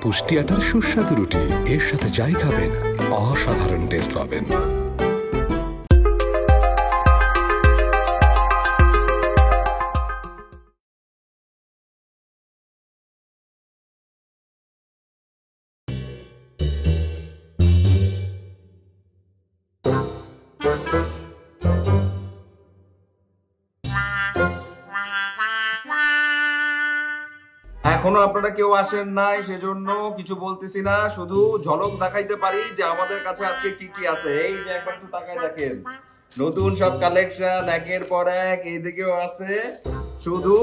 পুষ্টি আটার সুস্বাদু রুটি, এর সাথে যাই খাবেন অসাধারণ টেস্ট পাবেন। এখনো আপনারা কেউ আসেন নাই, সেজন্য কিছু বলতেছি না, শুধু ঝলক দেখাইতে পারি যে আমাদের কাছে আজকে কি কি আছে। এই যে একবার একটু তাকায় দেখেন, নতুন সব কালেকশন একের পর এক এইদিকেও আছে। শুধু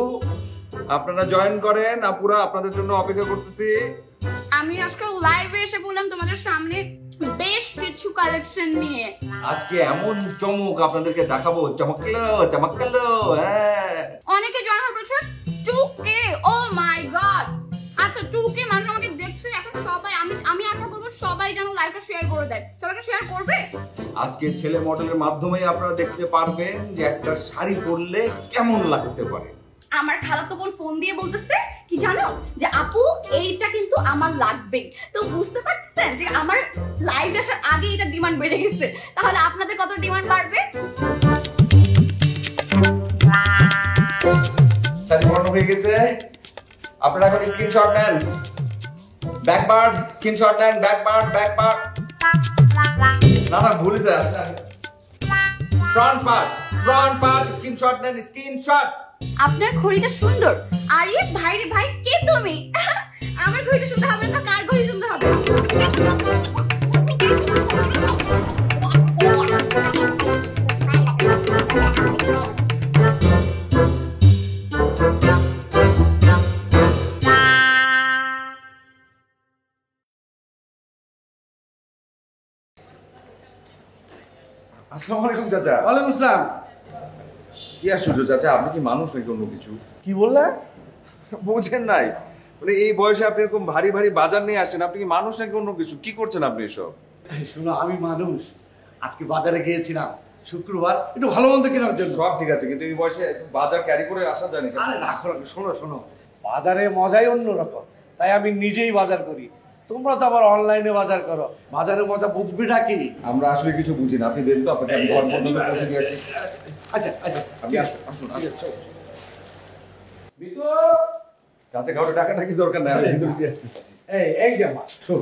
আপনারা জয়েন করেন, আপুরা আপনাদের জন্য অপেক্ষা করতেছি। আমি আজকে লাইভে এসে বললাম তোমাদের সামনে বেশ কিছু কালেকশন নিয়ে। আজকে এমন চমক আপনাদেরকে দেখাবো, চমকলো চমকলো। হ্যাঁ, অনেকে জানা হচ্ছে 2K, ও মাই গড। আচ্ছা 2K মানুষ আমাকে দেখছে এখন, সবাই আমি আশা করব সবাই যেন লাইভটা শেয়ার করে দেয়। সবাইকে শেয়ার করবে। আজকে ছেলে মডেলের মাধ্যমে আপনারা দেখতে পারবেন যে একটা শাড়ি পরলে কেমন লাগতে পারে। আমার খালাতো বোন ফোন দিয়ে বলতেছে কি জানো, যে আপু এইটা কিন্তু আমার লাগবে। তো বুঝতে পারছেন যে আমার লাইভ আসার আগে এটা ডিমান্ড বেড়ে গেছে। তাহলে আপনাদের কত ডিমান্ড বাড়বে? শাড়ি পরানো হয়ে গেছে, আপনারা এখন স্ক্রিনশট নেন। ব্যাকবার স্ক্রিনশট নেন, ব্যাকবার না ভুলেছে। ফ্রন্ট পার্ট স্ক্রিনশট নেন, স্ক্রিনশট। আপনার ঘড়িটা সুন্দর। আরে ভাই রে ভাই, কে তুমি? আমার ঘড়িটা সুন্দর হবে না, কার ঘড়ি সুন্দর হবে? আসসালামু আলাইকুম চাচা। ওয়ালাইকুম আসসালাম। কি আশ্চর্য চাচা, আপনি কি মানুষ নাকি অন্য কিছু? কি বললা? বুঝেন নাই, মানে এই বয়সে আপনি এরকম ভারী ভারী বাজার নিয়ে আসছেন, আপনি কি মানুষ নাকি অন্য কিছু? কি করছেন আপনি এসব? শোনো, আমি মানুষ। আজকে বাজারে গিয়েছিলাম শুক্রবার, একটু ভালো মন্দ কেনার জন্য। সব ঠিক আছে, কিন্তু এই বয়সে বাজার ক্যারি করে আসা যায় না। আরে রাখো রাখো, শোনো, বাজারে মজাই অন্যরকম, তাই আমি নিজেই বাজার করি। তোমরা তো আবার অনলাইনে বাজার করো, বাজারের মজা বুঝবিটা কি? আমরা আসলে কিছু বুঝি না, আপনি দেন তো, আপনাকে আমি ঘর পর্যন্ত পৌঁছে দিয়ে আসি। আচ্ছা আপনি আসুন। চাচা কাউকে ডাকাটাকির দরকার নাই, আমি ভিতরে দিয়ে আসতে পারছি। এই যে মা, শোন,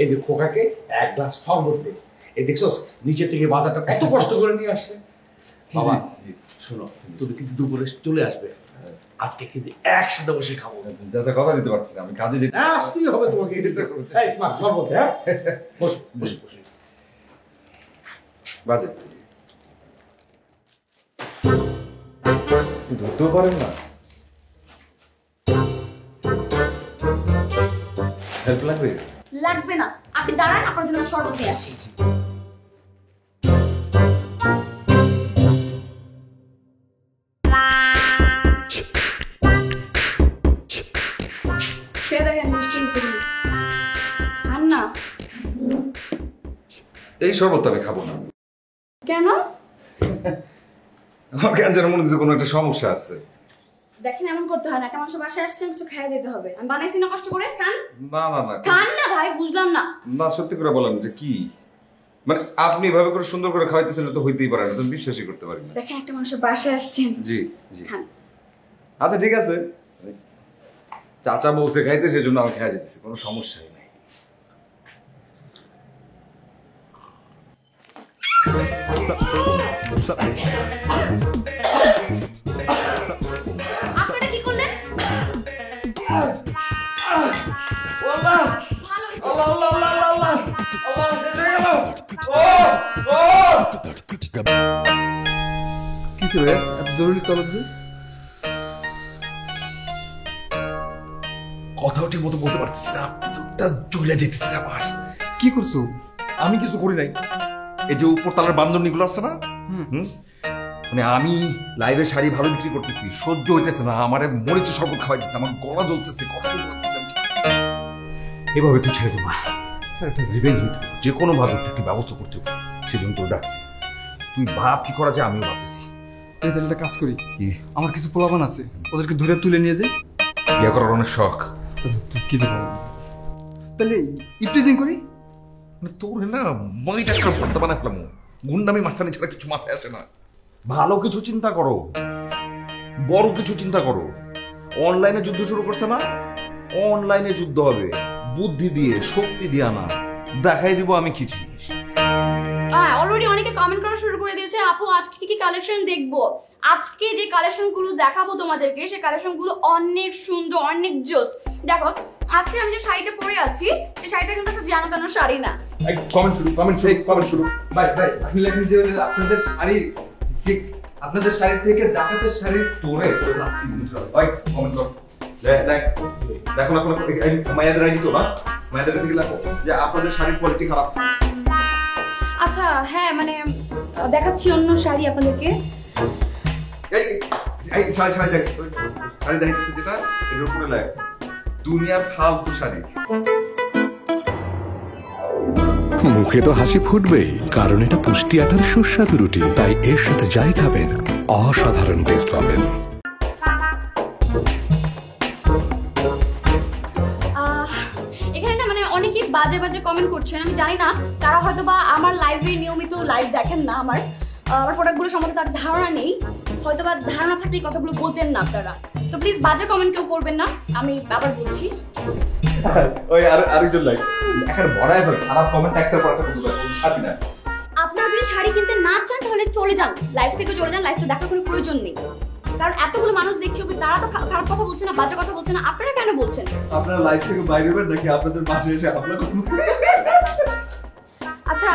এই যে খোকাকে এক গ্লাস শরবত দে। এই দেখছো নিচে থেকে বাজারটা কত কষ্ট করে নিয়ে আসছে। বাবা শোনো, তুমি কিন্তু দুপুরে চলে আসবে, আজকে কিন্তু একসাথে বসে খাবো। চাচা কথা দিতে পারছি না, আমি কাজে যেতে। আসতেই হবে তোমাকে। এই মা, শরবত। হ্যাঁ, বসো। বাজে ধরতেও পারেন না। হেল্প লাগবে? লাগবে না, আপনি দাঁড়ান, আপনার জন্য শরবত নিয়ে আসি। সে দেখেন মিষ্টি খান না। এই শরবত আমি খাবো না। কেন? আমার কেন যেন মনে হচ্ছে কোনো একটা সমস্যা আছে। দেখেন এমন করতে হয় না, একটা মানুষের বাসায় আসছেন, কিছু খেয়ে যেতে হবে। আমি বানাইছি না কষ্ট করে, খান। না খান না ভাই, বুঝলাম না। না সত্যি করে বলেন যে কি, মানে আপনি এভাবে করে সুন্দর করে খাওয়াইতেছেন, তো হইতেই পারে না, তুমি বিশ্বাসই করতে পারি না। দেখেন একটা মানুষের বাসায় আসছেন। জি খান। আচ্ছা ঠিক আছে, চাচা বলছে খাইতে, সেজন্য আমি খেয়ে যেতেছি, কোনো সমস্যাই নাই। আপনারা কি করলেন? কিছু এত জরুরি তলব কথা ঠিক মতো বলতে পারতেছি না, দুধটা জ্বলে যেতেছে আমার। কি করছো? আমি কিছু করি নাই, এই যে উপরতলার বান্ধবীগুলো আছে না, মানে আমি লাইভে শাড়ি ভালো বিক্রি করতেছি, সহ্য হইতেছে না, আমার মরিচে শরবত খাওয়াইতেছে, আমার গলা জ্বলতেছে, কষ্ট করতেছে। এভাবে তুই ছেড়ে দেবো, একটা রিভেঞ্জ নিতে হবে, যে কোনো ভাবে একটা ব্যবস্থা করতে হবে, সেজন্য তোর ডাকছি। তুই ভাব কি করা যায়, আমিও ভাবতেছি। এই তাহলে একটা কাজ করি, আমার কিছু পোলাপান আছে, ওদেরকে ধরে তুলে নিয়ে যাই। বিয়ে করার অনেক শখ। কি দেবো? তাহলে ইফটিজিং করি? মানে তোর না মইটা একটা ভর্তা বানায় ফেলাম, গুন্ডামি মাস্তানি ছাড়া কিছু মাথায় আসে না। ভালো কিছু চিন্তা করো, বড় কিছু চিন্তা করো। অনলাইনে যুদ্ধ শুরু করছে না, অনলাইনে যুদ্ধ হবে বুদ্ধি দিয়ে, শক্তি দিয়ে না। দেখাই দিব আমি কি জিনিস। অলরেডি অনেকে কমেন্ট করা শুরু করে দিয়েছে, আপু আজকে কি কি কালেকশন দেখবো। আজকে যে কালেকশন গুলো দেখাবো তোমাদেরকে, সেই কালেকশন গুলো অনেক সুন্দর, অনেক জোস। দেখো আজকে আমি যে শাড়িটা পরে আছি, সেই শাড়িটা কিন্তু আসলে জানো তেনো শাড়ি না। কমেন্ট শুরু। ভাই আপনি লেখেন যে আপনাদের শাড়ির যে আপনাদের শাড়ি থেকে জাকাতের শাড়ির তোরে ভাই কমেন্ট কর। দেখো মায়াদের আইডি তো না, মায়াদের থেকে লেখো যে আপনাদের শাড়ির কোয়ালিটি খারাপ। আচ্ছা হ্যাঁ, মানে দেখাচ্ছি অন্য শাড়ি আপনাদেরকে। এই শাড়ি দেখাইতেছে যেটা, এটার উপরে লেখ দুনিয়ার ফালতু শাড়ি। মুখে তো হাসি ফুটবেই, কারণ এটা পুষ্টি আটার সুস্বাদু রুটি, তাই এর সাথে যাই খাবেন অসাধারণ টেস্ট পাবেন। এখানে না মানে অনেকেই বাজে বাজে কমেন্ট করছেন, আমি জানি না তারা হয়তো বা আমার লাইভে নিয়মিত লাইভ দেখেন না, আমার প্রোডাক্টগুলো সম্বন্ধে তার ধারণা নেই, হয়তো বা ধারণা থাকলে কথাগুলো বলতেন না আপনারা। তো প্লিজ বাজে কমেন্ট কেউ করবেন না, আমি আবার বলছি। ওই আরেকজন লাইক এখানে বড়াই ফেল, খারাপ কমেন্ট একটা পর একটা বলতে ছাড়বি না। আপনারা যদি শাড়ি কিনতে না চান তাহলে চলে যান, লাইভ থেকে চলে যান, লাইভটা দেখার কোনো প্রয়োজন নেই। কারণ এতগুলো মানুষ দেখছে, তারা তো খারাপ কথা বলছে না, বাজে কথা বলছে না, আপনারা কেন বলছেন? আপনারা লাইভ থেকে বাইরে হবেন নাকি আপনাদের পাশে এসে আপনারা আচ্ছা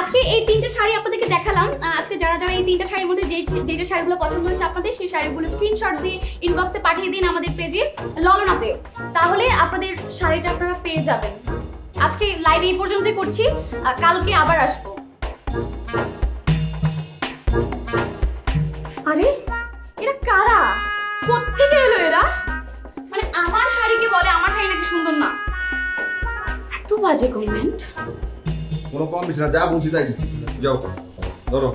আজকে এই তিনটে শাড়ি আপনাদেরকে দেখালাম। আজকে যারা যারা এই তিনটে শাড়ির মধ্যে যেটা শাড়িগুলো পছন্দ হয়েছে আপনাদের, সেই শাড়িগুলো স্ক্রিনশট দিয়ে ইনবক্সে পাঠিয়ে দিন আমাদের পেজে ললনাতে, তাহলে আপনাদের শাড়িটা আপনারা পেয়ে যাবেন। আজকে লাইভ এই পর্যন্তই করছি, কালকে আবার আসবো। আরে এরা কারা, কোত্থেকে এলো এরা? মানে আমার শাড়িকে বলে আমার শাড়ি নাকি সুন্দর না। এত বাজে কমেন্ট। কোনো কম বেশি না, যা বলছি তাই দিচ্ছি। যাও ধরো।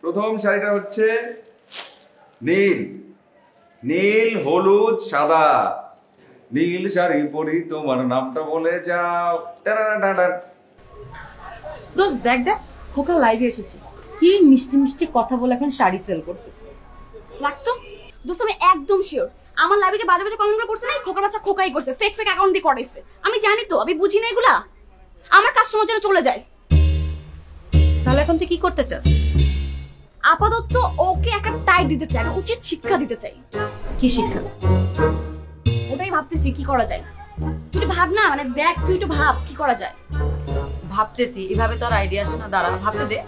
প্রথম শাড়িটা হচ্ছে নীল হলুদ সাদা। নীল শাড়ি পরি তোমার নামটা বলে যাও। দোস্ত দেখ খোকা লাইভে এসেছি, কি মিষ্টি মিষ্টি কথা বলে এখন শাড়ি সেল করতেছে। লাগতো দোস্ত, আমি একদম শিওর আমার লাইভে যে বাজে বাজে কমেন্ট করছে না, খোকার বাচ্চা খোকাই করছে, ফেক অ্যাকাউন্ট দিয়ে করাইছে। আমি জানি তো, আমি বুঝি না এগুলা। আমার কাস্টমার যেন চলে যায়। তাহলে এখন তুই কি করতে চাস? আপাতত ওকে একটা টাইট দিতে চাই, একটা উচিত শিক্ষা দিতে চাই। কি শিক্ষা? ওটাই ভাবতেছি কি করা যায়। তুই ভাব না, মানে দেখ তুই একটু ভাব কি করা যায়। ভাবতেছি, এভাবে তো আর আইডিয়া আসে না, দাঁড়া ভাবতে দে।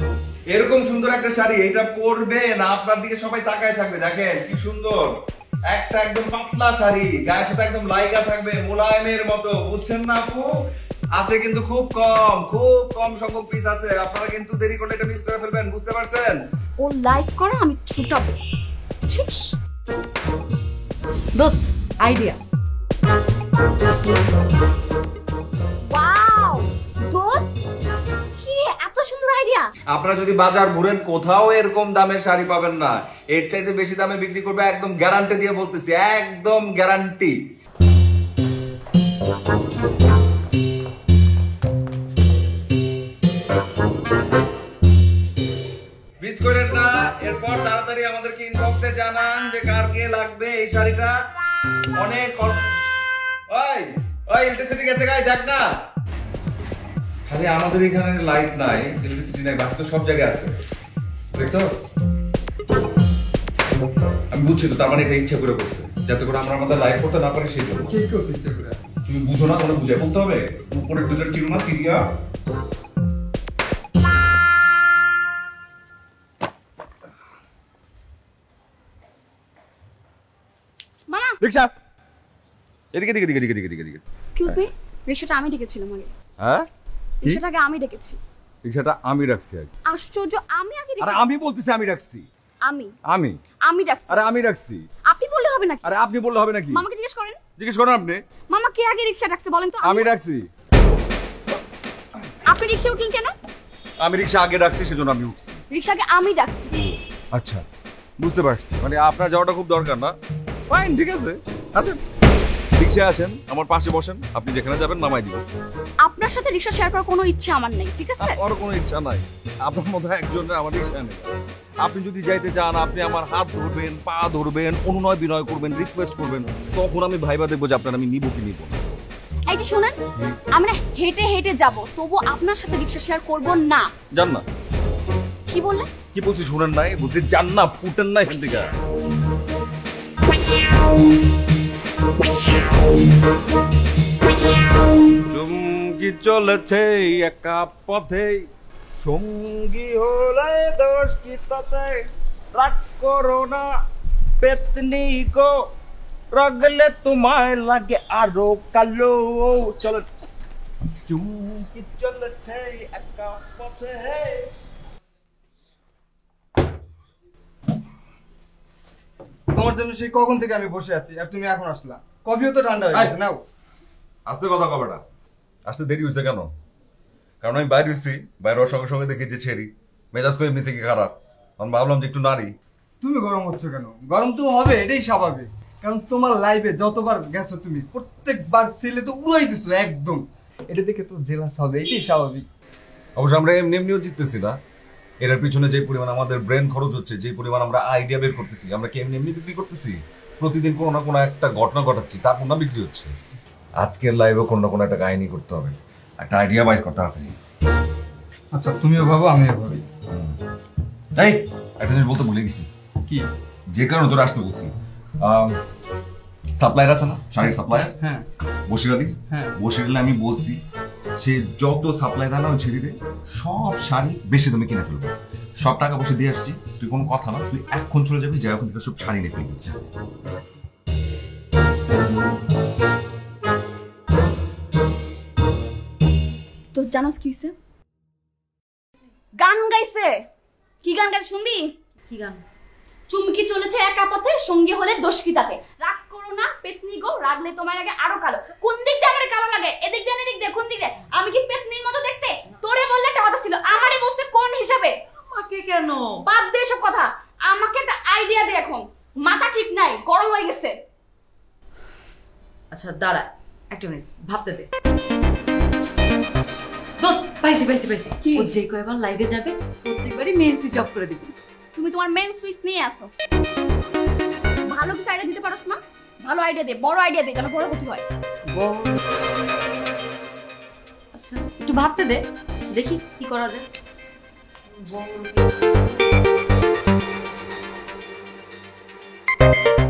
এরকম সুন্দর একটা শাড়ি, এটা পরবে না আপনার দিকে সবাই তাকায় থাকবে। দেখেন কি সুন্দর একটা একদম পাতলা শাড়ি, গায়ের সাথে একদম লাইগা থাকবে, মোলায়েমের মতো। বুঝছেন না আপু? আছে কিন্তু খুব কম সংখ্যক পিস আছে। আপনারা কিন্তু দেরি করলে এটা মিস করে ফেলবেন, বুঝতে পারছেন? ও লাইভ করে আমি ছুটাবো। দোস্ত আইডিয়া। ওয়াও দোস্ত, কি রে এত সুন্দর আইডিয়া। আপনারা যদি বাজার ঘুরেন কোথাও এরকম দামের শাড়ি পাবেন না। এর চাইতে বেশি দামে বিক্রি করবে, একদম গ্যারান্টি দিয়ে বলতেছি, একদম গ্যারান্টি। মিস করেন না। এরপর তাড়াতাড়ি আমাদেরকে ইনবক্সে জানান যে কার কে লাগবে এই শাড়িটা। অনেক ওই ইলেকট্রিসিটি গেছে গাই, দেখ না। খালি আমাদের এখানে লাইট নাই, ইলেকট্রিসিটি নাই, বাকি তো সব জায়গায় আছে। দেখছো? আমি বুঝছি তো, তার মানে এটা ইচ্ছা করে করছে, যাতে করে আমরা আমাদের লাইভ করতে না পারি সেই জন্য। কি করছে ইচ্ছা করে? তুমি বুঝো না, তাহলে বুঝে বলতে হবে। উপরে দুটো চিরুনা চিরিয়া মামা রিকশা এদিকে। এক্সকিউজ মি, রিকশাটা আমি ডেকেছিলাম আগে। হ্যাঁ, রিকশাটাকে আমি ডেকেছি। রিকশাটা আমি রাখছি আগে। আশ্চর্য, আমি আগে আরে ডেকেছি। আমি বলতেছি আমি রাখছি। আমি ডাকছি। আরে আমি রাখছি। আপনি বললে হবে নাকি? আরে আপনি বললে হবে নাকি? মামাকে জিজ্ঞেস করেন। জিজ্ঞেস করেন আপনি। মামা কে আগে রিকশা ডাকছে বলেন তো? আমি রাখছি। আপনি রিকশা উঠলেন কেন? আমি রিকশা আগে রাখছি, সেজন্য আমি উঠছি। রিকশাকে আমি ডাকছি। আচ্ছা, বুঝতে পারছি, মানে আপনার যাওয়াটা খুব দরকার না। ফাইন, ঠিক আছে, আসেন রিক্সায় আসেন, আমার পাশে বসেন, আপনি যেখানে যাবেন নামাই দিব। আপনার সাথে রিক্সা শেয়ার করার কোনো ইচ্ছা আমার নেই, ঠিক আছে? আমার কোনো ইচ্ছা নাই, আপনার মধ্যে একজনের আমার ইচ্ছা নেই। আপনি যদি যাইতে চান, আপনি আমার হাত ধরবেন, পা ধরবেন, অনুনয় বিনয় করবেন, রিকোয়েস্ট করবেন, তখন আমি ভাইবা দেখবো যে আপনার আমি নিব কি নিব না। এই যে শুনেন, আমরা হেঁটে হেঁটে যাব, তবু আপনার সাথে রিক্সা শেয়ার করব না। যান না। কি বললেন? কি বলছি শুনেন নাই? বলছি যান না, ফুটেন না এখান থেকে। সঙ্গী চলেছে একা পথে, সঙ্গী হলে দোষ কি তাতে, রাগ করো না পেতনি গো, রাগলে তোমায় লাগে আরো কালো। চলো চুমকি চলেছে একা পথে। তোমার জন্য সেই কখন থেকে আমি বসে আছি, আর তুমি এখন আসলা। কফিও তো ঠান্ডা হয়ে গেছে, নাও। আসতে কথা কবে না, আসতে দেরি হয়েছে কেন? কারণ আমি বাইরে হয়েছি, বাইরে হওয়ার সঙ্গে সঙ্গে দেখি যে ছেড়ি, মেজাজ তো এমনি থেকে খারাপ। আমি ভাবলাম যে একটু নারী। তুমি গরম হচ্ছ কেন? গরম তো হবে, এটাই স্বাভাবিক। কারণ তোমার লাইফে যতবার গেছো তুমি, প্রত্যেকবার ছেলে তো উড়াই দিছো একদম। এটা দেখে তো জেলাস হবে, এটাই স্বাভাবিক। অবশ্য আমরা এমনি এমনিও জিততেছি না, এটার পিছনে যে পরিমাণ আমাদের ব্রেন খরচ হচ্ছে, যে পরিমাণ আমরা আইডিয়া বের করতেছি, আমরা কি এমনি এমনি বিক্রি করতেছি? প্রতিদিন কোনো না কোনো একটা ঘটনা ঘটাচ্ছি, তারপর না বিক্রি হচ্ছে। আজকের লাইভে কোনো না কোনো একটা কাহিনী করতে হবে, একটা আইডিয়া বাইর করতে হবে। আচ্ছা, তুমিও ভাবো আমিও ভাবি। এই একটা জিনিস বলতে ভুলে গেছি। কি? যে কারণে তোরা আসতে বলছি, সাপ্লায়ার আছে না, শাড়ির সাপ্লায়ার, হ্যাঁ বশির আলী। হ্যাঁ। বশির আলী আমি বলছি সে যত সাপ্লাই দেয় না ওই ছেড়ে সব শাড়ি বেশি দামে কিনে ফেলবে, সব টাকা পয়সা দিয়ে আসছি। তুই কোনো কথা না, তুই এখন চলে যাবি, যাই ওখান থেকে সব শাড়ি নিয়ে ফেলবি। তো জানোস কি হইছে? গান গাইছে। কি গান গাইছে শুনবি? কি গান? চুমকি চলেছে একা পথে, সঙ্গী হলে দোষ কি তাতে, রাগ করো না পেতনি গো, রাগলে তোমার লাগে আরো কালো। কোন দিক দিয়ে আমার কালো লাগে? এদিক দিয়ে এদিক দিয়ে, কোন দিক দিয়ে? আমি কি পেতনির মতো দেখতে? তোরে বললে একটা কথা ছিল, আমারে বলছে কোন হিসাবে? আমাকে কেন? বাদ দে সব কথা, আমাকে একটা আইডিয়া দে। এখন মাথা ঠিক নাই, গরম হয়ে গেছে। আচ্ছা দাঁড়া, একটা মিনিট ভাবতে দে। দোস্ত, পাইছি পাইছি পাইছি। কি? ও যে কয়বার লাইভে যাবে প্রত্যেকবারই মেন সুইচ অফ করে দিবি। তুমি তোমার মেন সুইচ নিয়ে আসো। ভালো কিছু আইডিয়া দিতে পারোস না? ভালো আইডিয়া দে, বড় আইডিয়া দে, যেন বড় ক্ষতি হয়। আচ্ছা একটু ভাবতে দে, দেখি কি করা যায়।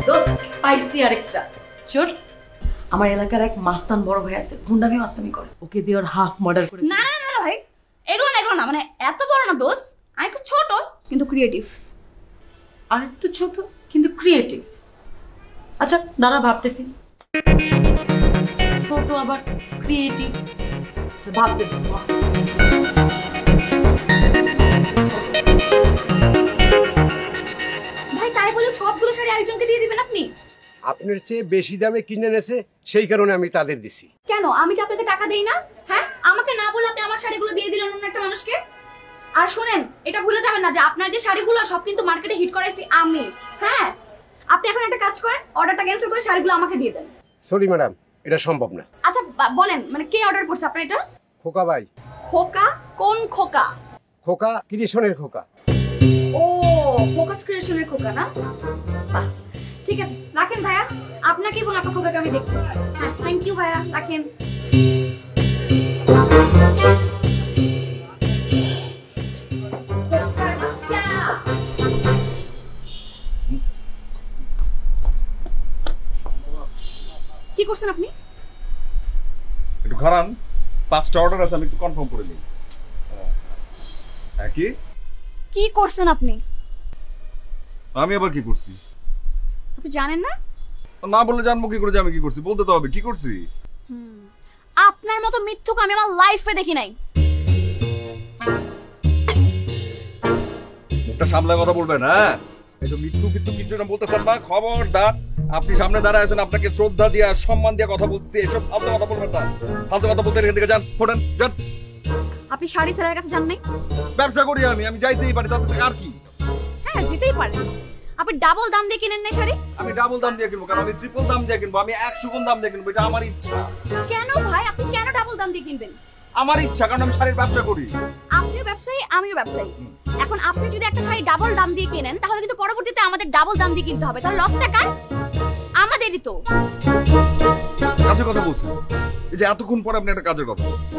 দোস্ত, পাইছি আরেকটা। শোন, আমার এলাকার এক মাস্তান বড় ভাই আছে, গুন্ডামি মাস্তানি করে, ওকে দিয়ে ওর হাফ মার্ডার করে। না না না ভাই, এগুলো না এগুলো না, মানে এত বড় না দোষ, আর একটু ছোট কিন্তু ক্রিয়েটিভ। আর একটু ছোট কিন্তু ক্রিয়েটিভ। আচ্ছা দাঁড়া, ভাবতেছি। ছোট আবার ক্রিয়েটিভ, ভাবতে দে। ভাই তাই বলে সবগুলো শাড়ি আরেকজনকে দিয়ে দিবেন আপনি? আপনার চেয়ে বেশি দামে কিনে এনেছে, সেই কারণে আমি তাদের দিছি। কেন? আমি কি আপনাকে টাকা দেই না? হ্যাঁ, আমাকে না বলে আপনি আমার শাড়িগুলো দিয়ে দিলেন অন্য একটা মানুষকে। আর শুনেন, এটা ভুলে যাবেন না যে আপনার যে শাড়িগুলো সব কিন্তু মার্কেটে হিট করাইছি আমি। হ্যাঁ, আপনি এখন একটা কাজ করেন, অর্ডারটা ক্যান্সেল করে শাড়িগুলো আমাকে দিয়ে দেন। সরি ম্যাডাম, এটা সম্ভব না। আচ্ছা বলেন, মানে কে অর্ডার করছে আপনার এটা? খোকা ভাই। খোকা? কোন খোকা? খোকা ক্রিয়েশনের খোকা। ও, ফোকাস ক্রিয়েশনের খোকা না? বাহ, ঠিক আছে, রাখেন ভাইয়া। আপনাকে এবং আপনার খোকাকে আমি দেখতে চাই। হ্যাঁ, থ্যাংক ইউ ভাইয়া, রাখেন। খোকার বাচ্চা। কি করছেন আপনি? একটু খারান, 5টা অর্ডার আছে, আমি একটু কনফার্ম করে নিই। কি কি করছেন আপনি? আমি আবার কি করছি? আপনি জানেন না? না বললে জানবো কি করে যে আমি কি করছি? বলতে তো হবে কি করছি। আপনার মতো মিথ্যুক আমি আমার লাইফে দেখি নাই। মুখটা সামলায় কথা বলবেন। হ্যাঁ, এই তো মৃত্যু কিন্তু কিছু না বলতেছেন না, খবরদার। আপনি সামনে দাঁড়ায় আছেন, আপনাকে শ্রদ্ধা দিয়া সম্মান দিয়া কথা বলছি, এসব ফালতু কথা বলবেন না। ফালতু কথা বলতে এখান থেকে যান, ফোটেন যান। আপনি শাড়ি সেলারের কাছে যান নাই? ব্যবসা করি আমি যাইতেই পারি, তাতে আর কি। হ্যাঁ, যেতেই পারেন। আপনি ডাবল দাম দিয়ে কিনেন না শাড়ি? আমি ডাবল দাম দিয়ে কিনবো, কারণ আমি ট্রিপল দাম দিয়ে কিনবো, আমি 100 গুণ দাম দিয়ে কিনবো, এটা আমার ইচ্ছা। কেন ভাই, আপনি কেন ডাবল দাম দিয়ে কিনবেন? আমার ইচ্ছা, কারণ আমি শাড়ির ব্যবসা করি। আপনিও ব্যবসায়ী, আমিও ব্যবসায়ী। এখন আপনি যদি একটা শাড়ি ডাবল দাম দিয়ে কেনেন, তাহলে কিন্তু পরবর্তীতে আমাদের ডাবল দাম দিয়ে কিনতে হবে। তাহলে লসটা কার? আমাদেরই তো। কাজের কথা বলছি, এই যে এতক্ষণ পরে আপনি একটা কাজের কথা বলছেন,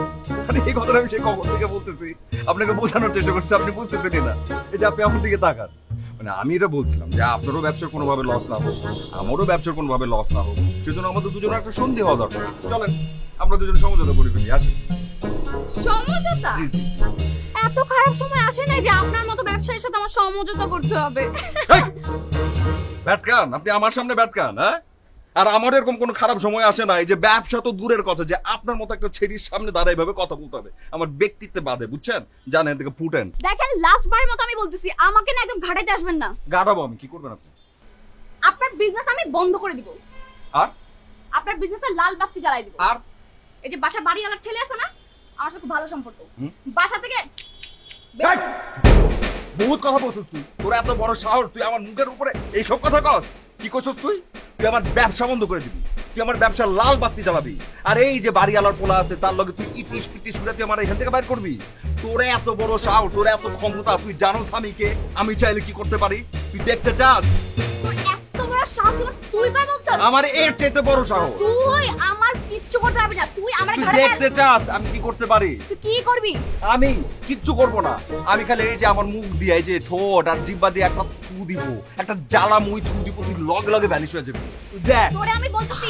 মানে এই কথাটা আমি সেই কখন থেকে বলতেছি, আপনাকে বোঝানোর চেষ্টা করছি, আপনি বুঝতেছেনই না। এই যে আপনি আমার দিকে তাকান, মানে আমি এটা বলছিলাম যে আপনারও ব্যবসার কোনোভাবে লস না হোক, আমারও ব্যবসার কোনোভাবে লস না হোক, সেজন্য আমাদের দুজনের একটা সন্ধি হওয়া দরকার। চলেন আমরা দুজন সমঝোতা করে ফেলি, আসেন। সমঝোতা? জি জি। এত খারাপ সময় আসে নাই যে আপনার মতো ব্যবসায়ীর সাথে আমার সমঝোতা করতে হবে। ব্যাটকান, আপনি আমার সামনে ব্যাটকান, হ্যাঁ? আর আমার এরকম কোনো খারাপ সময় আসে না। এই যে ব্যবসা তো দূরের কথা, যে আপনার মতো একটা ছেড়ির সামনে দাঁড়াই ভাবে কথা বলতে হবে, আমার ব্যক্তিত্বে বাদে, বুঝছেন? জানেন থেকে ফুটেন। দেখেন, লাস্ট বারের মতো আমি বলতেছি, আমাকে না একদম ঘাটাইতে আসবেন না। গাড়াবো আমি, কি করবেন আপনি? আপনার বিজনেস আমি বন্ধ করে দিব। আর আপনার বিজনেসে লাল বাতি জ্বালাই দিব। আর এই যে বাসা বাড়িওয়ালার ছেলে আছে না, আমার সাথে খুব ভালো সম্পর্ক, বাসা থেকে এই, বহুত কথা বলছিস তুই, তোর এত বড় সাহস, তুই আমার মুখের উপরে এইসব কথা কস? কি কইছস তুই? তুই আমার ব্যবসা বন্ধ করে দিবি, তুই আমার ব্যবসার লাল বাতি জ্বালাবি, আর এই যে বাড়িওয়ালার পোলা আছে তার লগে তুই ইটিস পিটিস করে তুই আমার এখান থেকে বাইর করবি? তোর এত বড় সাহস, তোর এত ক্ষমতা, তুই জানোস আমি কে? আমি চাইলে কি করতে পারি? তুই দেখতে চাস? এত বড় সাহস তুই কই বলছস? আমার এর চাইতে বড় সাহস। তুই আমার কিচ্ছু করতে পারবি না। তুই আমার তুই ঘরে দেখতে চাস আমি কি করতে পারি? তুই কি করবি? আমি কিচ্ছু করব না, আমি খালি এই যে আমার মুখ দিয়ে, এই যে ঠোঁট আর জিহ্বা দিয়ে একটা থু দিব, একটা জ্বালা মুই থু দিব, তুই লগে লগে ভ্যানিশ হয়ে যাবি। তুই দেখ। তোরে আমি বলতেছি,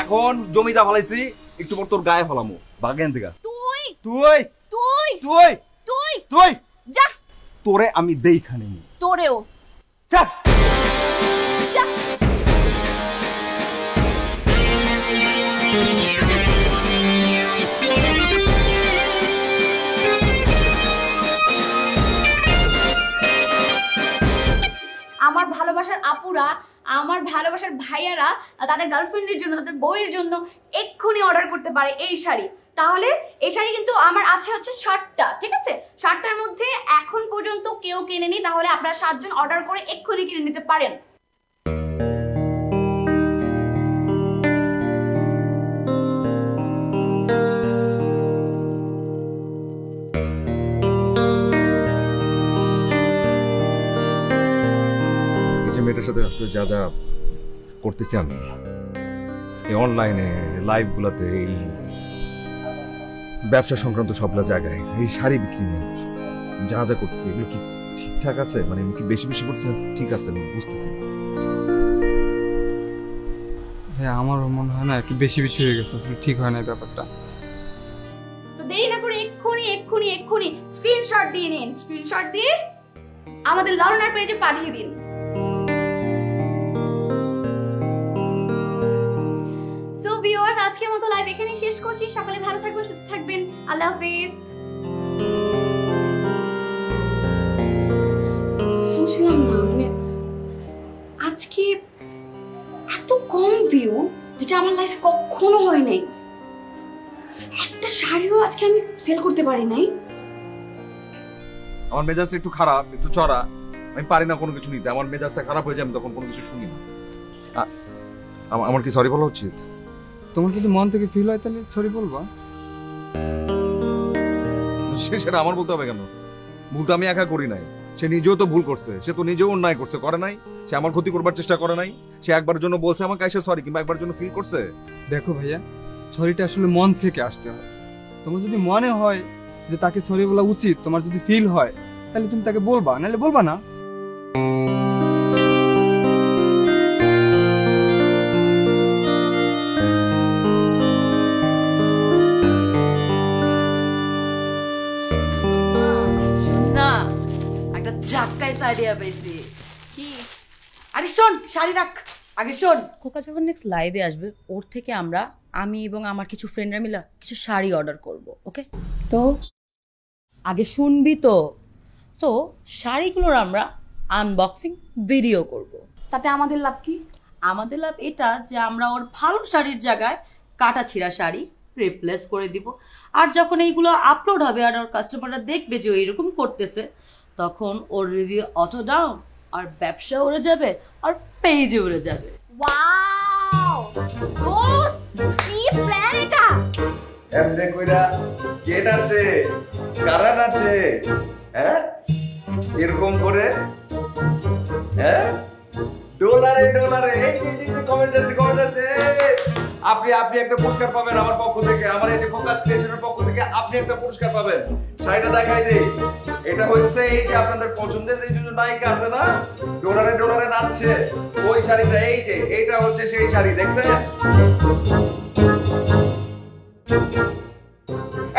এখন জমিটা ফলাইছি, একটু পর তোর গায়ে ফলামু, বাগেন থেকে। তুই তুই তুই তুই তুই তুই যা, তোরে আমি দেইখা নেই। তোরেও যা। যা। আমার ভালোবাসার আপুরা, আমার ভালোবাসার ভাইয়ারা তাদের গার্লফ্রেন্ডের জন্য, তাদের বউয়ের জন্য এক্ষুনি অর্ডার করতে পারে এই শাড়ি। তাহলে এই শাড়ি কিন্তু আমার আছে হচ্ছে 60টা, ঠিক আছে? 60টার মধ্যে এখন পর্যন্ত কেউ কেনেনি, তাহলে আপনারা 7 জন অর্ডার করে এক্ষুনি কিনে নিতে পারেন। মেয়েটার সাথে আসলে যা যা করতেছি আমি এই অনলাইনে লাইভ গুলাতে, এই ব্যবসা সংক্রান্ত সবলা জায়গায়, এই শাড়ি বিক্রি নিয়ে যা যা করতেছি, এগুলো কি ঠিকঠাক আছে? মানে আমি কি বেশি বেশি করছি? ঠিক আছে, আমি বুঝতেছি। হ্যাঁ, আমারও মনে হয় না একটু বেশি বেশি হয়ে গেছে, ঠিক হয় না ব্যাপারটা। তো দেরি না করে এক্ষুনি এক্ষুনি এক্ষুনি স্ক্রিনশট দিয়ে নিন, স্ক্রিনশট দিয়ে আমাদের লর্নার পেজে পাঠিয়ে দিন। সো ভিউয়ার্স, আজকের মতো লাইভ এখানেই শেষ করছি। সকালে ভালো থাকবেন, সুস্থ থাকবেন। আল্লাহ হাফেজ। বুঝলাম না, মানে আজকে এত কম ভিউ, যেটা আমার লাইফ কখনো হয় নাই। একটা শাড়িও আজকে আমি সেল করতে পারি নাই। আমার মেজাজটা একটু খারাপ, একটু চড়া, আমি পারি না কোনো কিছু নিতে। আমার মেজাজটা খারাপ হয়ে যায়, আমি তখন কোনো কিছু শুনি না। আমার কি সরি বলা উচিত? তোমার যদি মন থেকে ফিল হয় তাহলে সরি বলবা। সেটা আমার বলতে হবে কেন? ভুল তো আমি একা করি নাই, সে নিজেও তো ভুল করছে, সে তো নিজেও অন্যায় করছে, করে নাই? সে আমার ক্ষতি করবার চেষ্টা করে নাই? সে একবার জন্য বলছে আমাকে এসে সরি, কিংবা একবার জন্য ফিল করছে? দেখো ভাইয়া, সরিটা আসলে মন থেকে আসতে হয়। তোমার যদি মনে হয় যে তাকে সরি বলা উচিত, তোমার যদি ফিল হয়, তাহলে তুমি তাকে বলবা, নাহলে বলবা না। না, একটা ঝাক্কায় আইডিয়া পেয়েছি। কি? আরে শোন, শাড়ি রাখ, আগে শোন। খোকা যখন নেক্সট লাইভে আসবে, ওর থেকে আমি এবং আমার কিছু ফ্রেন্ডরা মিলে কিছু শাড়ি অর্ডার করব, ওকে? তো আগে শুনবি তো। তো শাড়িগুলোর আমরা আনবক্সিং ভিডিও করব। তাতে আমাদের লাভ কি? আমাদের লাভ এটা যে আমরা ওর ভালো শাড়ির জায়গায় কাটা ছিঁড়া শাড়ি রিপ্লেস করে দিব। আর যখন এইগুলো আপলোড হবে আর ওর কাস্টমাররা দেখবে যে ও এরকম করতেছে, তখন ওর রিভিউ অটো ডাউন, আর ব্যবসা উড়ে যাবে, আর পেজে উড়ে যাবে। ওয়াও দোস্ত, কি প্ল্যান এটা! এমনে কইরা গেট আছে, কারণ আছে, হ্যাঁ এরকম করে, হ্যাঁ ডলারে ডলারে এই যে কমেন্ট আছে, আপনি একটা পুরস্কার পাবেন আমার পক্ষ থেকে, আমার এই যে ফোকাস ক্রিয়েশনের পক্ষ থেকে আপনি একটা পুরস্কার পাবেন। শাড়িটা দেখাই দেই, এটা হচ্ছে এই যে আপনাদের পছন্দের এই যে নায়িকা আছে না, ডলারে ডলারে নাচছে, ওই শাড়িটা, এই যে এটা হচ্ছে সেই শাড়ি, দেখছেন?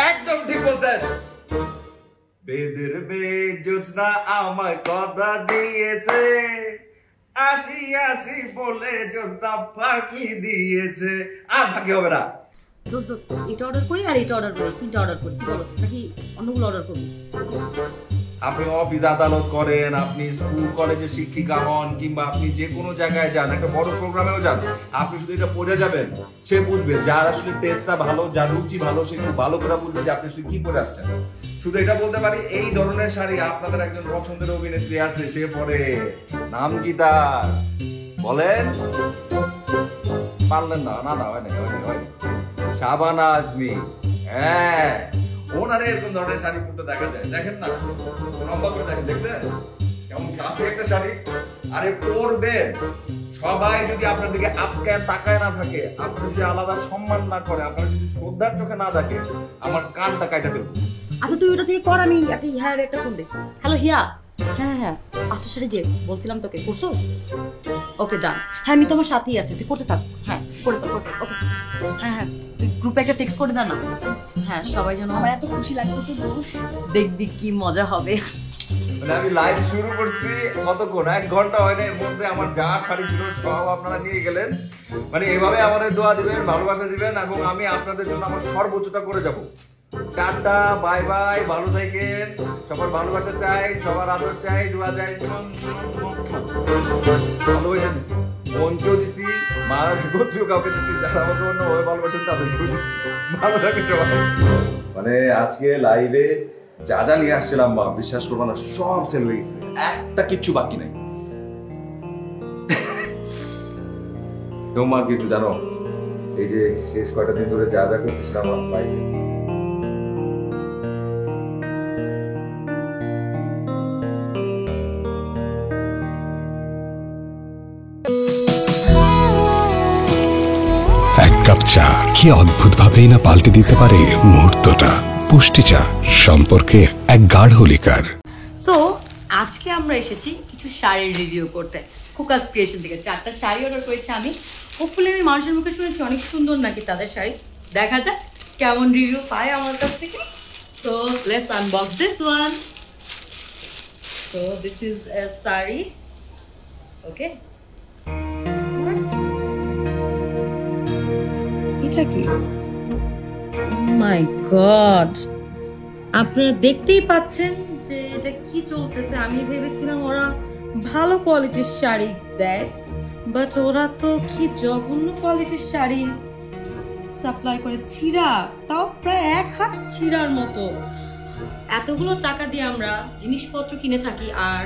একদম ঠিক বলছেন। বেদের বেজোছনা আমায় কথা দিয়েছে, আসি আসি বলে জোছনা ফাঁকি দিয়েছে, আর ফাঁকি হবে না। দোস্ত এটা অর্ডার করি আর এটা অর্ডার করি, তিনটা অর্ডার করি, কি বলো? নাকি অন্যগুলো অর্ডার করবো? আপনি অফিস আদালত করেন, আপনি স্কুল কলেজে শিক্ষিকা হন, কিংবা আপনি যে কোনো জায়গায় যান, একটা বড় প্রোগ্রামেও যান, আপনি শুধু এটা পরে যাবেন, সে বুঝবে, যার আসলে টেস্টটা ভালো, যার রুচি ভালো, সে খুব ভালো করে বুঝবে যে আপনি আসলে কি পরে আসছেন। শুধু এটা বলতে পারি, এই ধরনের শাড়ি আপনাদের একজন পছন্দের অভিনেত্রী আছে, সে পরে, নাম কি তার বলেন? পারলেন না? না হয়নি। শাবানা আজমি, হ্যাঁ ওনারে এরকম ধরনের শাড়ি পরতে দেখা যায়, দেখেন না, লম্বা করে দেখেন, দেখছেন কেমন ক্লাসি একটা শাড়ি। আরে পরবেন, সবাই যদি আপনার দিকে আটকায় তাকায় না থাকে, আপনার যদি আলাদা সম্মান না করে, আপনার যদি শ্রদ্ধার চোখে না থাকে, আমার কানটা কাইটা দেবো। আচ্ছা তুই ওটা থেকে কর, আমি একটা হিয়ার একটা ফোন দে। হ্যালো হিয়া, হ্যাঁ আজকে সাথে যে বলছিলাম তোকে, করছো? ওকে ডান। হ্যাঁ আমি তোমার সাথেই আছি, তুই করতে থাক। হ্যাঁ করে ওকে। হ্যাঁ তুই গ্রুপে একটা টেক্সট করে দে না। হ্যাঁ সবাই যেন, আমার এত খুশি লাগতেছে দোস্ত, দেখবি কি মজা হবে। মানে আমি লাইভ শুরু করছি কতক্ষণ, 1 ঘন্টা হয় না, এর মধ্যে আমার যা শাড়ি ছিল সব আপনারা নিয়ে গেলেন। মানে এভাবে আমাদের দোয়া দিবেন, ভালোবাসা দিবেন, এবং আমি আপনাদের জন্য আমার সর্বোচ্চটা করে যাব। টাটা, বাই বাই, ভালো থাকেন, সবার ভালোবাসা চাই, সবার আদর চাই, দোয়া চাই, ভালোবাসা দিছি, মনকেও দিছি, মার গোত্রীয় কাউকে দিছি, যারা আমাকে অন্যভাবে ভালোবাসেন তাদেরকেও দিচ্ছি। ভালো থাকেন সবাই। মানে আজকে লাইভে যা যা নিয়ে আসছিলাম, বা বিশ্বাস করবো না, সব সেল হয়ে গেছে, একটা কিচ্ছু বাকি নাই। তোমার কিছু জানো, এই যে শেষ কয়টা দিন ধরে যা যা করতেছিলাম লাইভে, এক কাপ চা কি অদ্ভুত ভাবেই না পাল্টে দিতে পারে মুহূর্তটা। পুষ্টি চা, সম্পর্কের এক গাঢ় লিকার। সো আজকে আমরা এসেছি কিছু শাড়ির রিভিউ করতে, ফোকাস ক্রিয়েশন থেকে 4টা শাড়ি অর্ডার করেছি আমি। হোপফুলি আমি মানুষের মুখে শুনেছি অনেক সুন্দর নাকি তাদের শাড়ি, দেখা যাক কেমন রিভিউ পায় আমার কাছ থেকে। So let's unbox this one. So this is a sari, okay. এটা কি? মাই গড, আপনারা দেখতেই পাচ্ছেন যে এটা কি চলতেছে। আমি ভেবেছিলাম ওরা ভালো কোয়ালিটির শাড়ি দেয়, বাট ওরা তো কি জঘন্য কোয়ালিটির শাড়ি সাপ্লাই করে, ছিঁড়া, তাও প্রায় 1 হাত ছিঁড়ার মতো। এতগুলো টাকা দিয়ে আমরা জিনিসপত্র কিনে থাকি, আর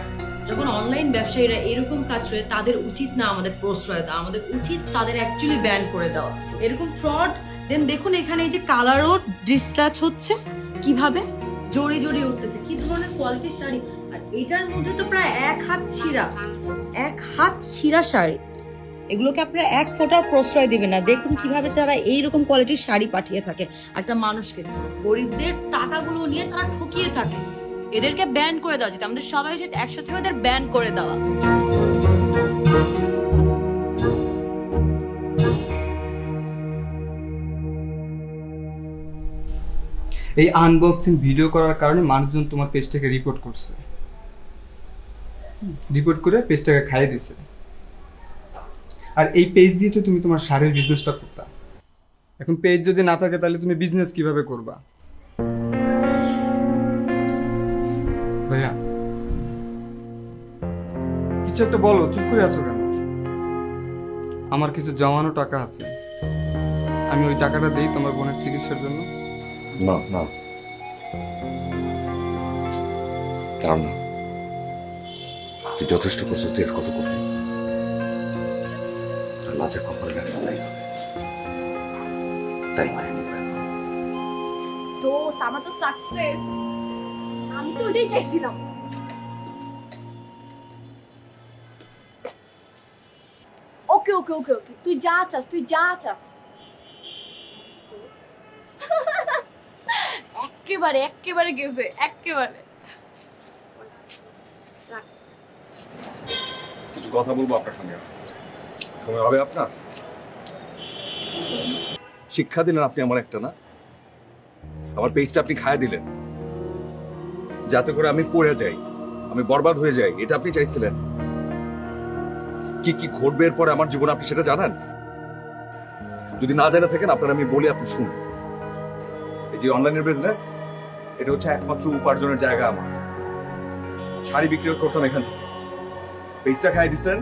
যখন অনলাইন ব্যবসায়ীরা এরকম কাজ করে, তাদের উচিত না আমাদের প্রশ্রয় দেওয়া, আমাদের উচিত তাদের অ্যাকচুয়ালি ব্যান করে দেওয়া এরকম ফ্রড। দেন দেখুন এখানে এই যে কালারও ডিস্ট্রাচ হচ্ছে, কিভাবে জড়ি জড়ি উঠতেছে, কি ধরনের কোয়ালিটির শাড়ি। আর এটার মধ্যে তো প্রায় 1 হাত ছিঁড়া, 1 হাত ছিঁড়া শাড়ি। এগুলোকে আপনারা 1 ফোঁটার প্রশ্রয় দিবেন না। দেখুন কিভাবে তারা এইরকম কোয়ালিটির শাড়ি পাঠিয়ে থাকে একটা মানুষকে, গরিবদের টাকাগুলো নিয়ে তারা ঠকিয়ে থাকে। এদেরকে ব্যান করে দেওয়া উচিত, আমাদের সবাই উচিত একসাথে ওদের ব্যান করে দেওয়া। এই আনবক্সিং ভিডিও করার কারণে মানুষজন তোমার পেজটাকে রিপোর্ট করছে, রিপোর্ট করে পেজটাকে খাইয়ে দিছে। আর এই পেজ দিয়ে তো তুমি তোমার শাড়ির বিজনেসটা করতা। এখন পেজ যদি না থাকে তাহলে তুমি বিজনেস কিভাবে করবা? ভাইয়া কিছু একটা বলো, চুপ করে আছো কেন? আমার কিছু জমানো টাকা আছে, আমি ওই টাকাটা দিই তোমার বোনের চিকিৎসার জন্য? না না, কারণ না, তুই যথেষ্ট করছিস, তুই আর কত করবি? লাজে কপালে লাগছে, তাই মানে দোস্ত আমার তো সাকসেস, আমি তো ওটাই চাইছিলাম। ওকে ওকে ওকে ওকে, তুই যা চাস, তুই যা চাস। একেবারে একেবারে গেছে, একেবারে। কিছু কথা বলবো আপনার সঙ্গে, সময় হবে আপনার? শিক্ষা দিলেন আপনি আমার একটা, না আমার পেজটা আপনি খায়া দিলেন যাতে করে আমি পড়ে যাই, আমি বরবাদ হয়ে যাই, এটা আপনি চাইছিলেন। কি কি ঘটবে এরপরে আমার জীবনে আপনি সেটা জানেন? যদি না জানা থাকেন আপনার আমি বলি, আপনি শুনুন। এই যে অনলাইনের বিজনেস, এটা হচ্ছে একমাত্র উপার্জনের জায়গা আমার। শাড়ি বিক্রি করতাম এখান থেকে, পেজটা খাই দিচ্ছেন,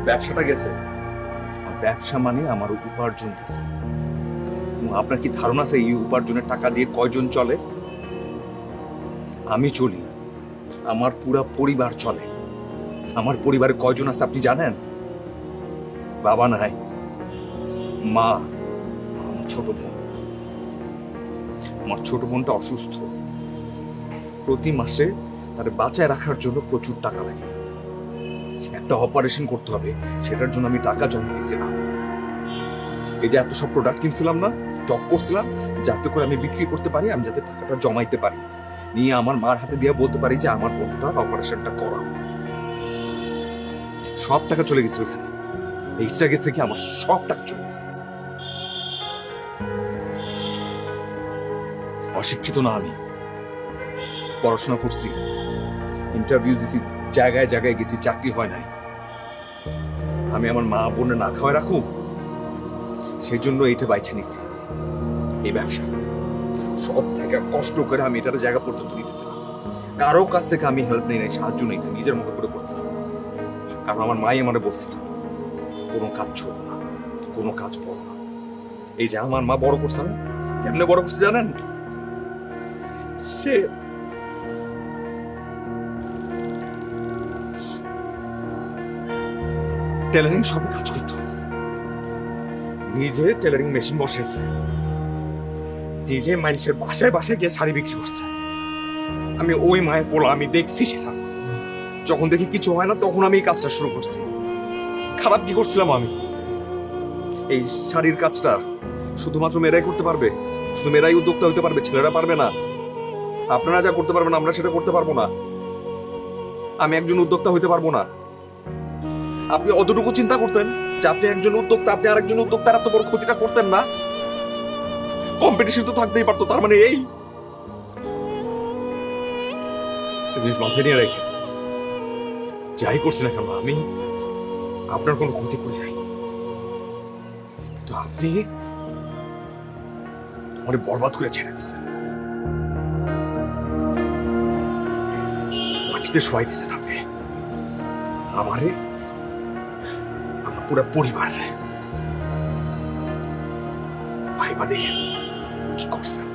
ব্যবসাটা গেছে। আর ব্যবসা মানে আমার উপার্জন গেছে। আপনার কি ধারণা আছে এই উপার্জনের টাকা দিয়ে কয়জন চলে? আমি চলি, আমার পুরা পরিবার চলে। আমার পরিবারে কয়জন আছে আপনি জানেন? বাবা নাই, মা, আমার ছোট বোন। আমার ছোট বোনটা অসুস্থ, প্রতি মাসে তার বাঁচায় রাখার জন্য প্রচুর টাকা লাগে। একটা অপারেশন করতে হবে, সেটার জন্য আমি টাকা জমা দিছিলাম। এই যে এত সব প্রোডাক্ট কিনছিলাম না, স্টক করছিলাম, যাতে করে আমি বিক্রি করতে পারি, আমি যাতে টাকাটা জমাইতে পারি, নিয়ে আমার মার হাতে দিয়ে বলতে পারি যে আমার বোনটার অপারেশনটা করাও। সব টাকা চলে গেছে ওখানে, এইটা গেছে কি আমার সব টাকা চলে গেছে। অশিক্ষিত না আমি, পড়াশোনা করছি, ইন্টারভিউ দিছি, জায়গায় জায়গায় গেছি, চাকরি হয় নাই। আমি আমার মা বোনে না খাওয়াই রাখুম, সেই জন্য এইটা বাইছে নিছি, এই ব্যবসা। সব থেকে কষ্ট করে আমি এটার জায়গা পর্যন্ত নিতেছিলাম। কারো কাছ থেকে আমি হেল্প নেই নাই, সাহায্য নেই, নিজের মতো করে করতেছিলাম। কারণ আমার মাই আমারে বলছিল কোনো কাজ ছোট না, কোনো কাজ বড় না। এই যে আমার মা বড় করছে না, কেমনে বড় করছে জানেন? সে টেলারিং শপে কাজ করত, নিজে টেলারিং মেশিন বসেছে, নিজে মানুষের বাসায় বাসায় গিয়ে শাড়ি বিক্রি করছে। আমি ওই মায়ের পোলা, আমি দেখছি সেটা। যখন দেখি কিছু হয় না, তখন আমি এই কাজটা শুরু করছি। খারাপ কি করছিলাম আমি? এই শাড়ির কাজটা শুধুমাত্র মেয়েরাই করতে পারবে, শুধু মেয়েরাই উদ্যোক্তা হতে পারবে, ছেলেরা পারবে না। আপনারা যা করতে পারবেন আমরা সেটা করতে পারবো না। আমি একজন উদ্যোক্তা হইতে পারবো না। আপনি অতটুকু চিন্তা করতেন যে আপনি একজন উদ্যোক্তা, আপনি আরেকজন উদ্যোক্তার এত বড় ক্ষতিটা করতেন না? কম্পিটিশন তো থাকতেই পারতো, তার মানে এই জিনিস মাথায় নিয়ে রেখে যাই করছি না কেন, আমি আপনার কোনো ক্ষতি করি নাই। তো আপনি আমার বরবাদ করে ছেড়ে দিচ্ছেন, মাটিতে শোয়াই দিচ্ছেন আপনি আমারে, আমার পুরো পরিবার। ভাইবা দেখেন কি করছেন।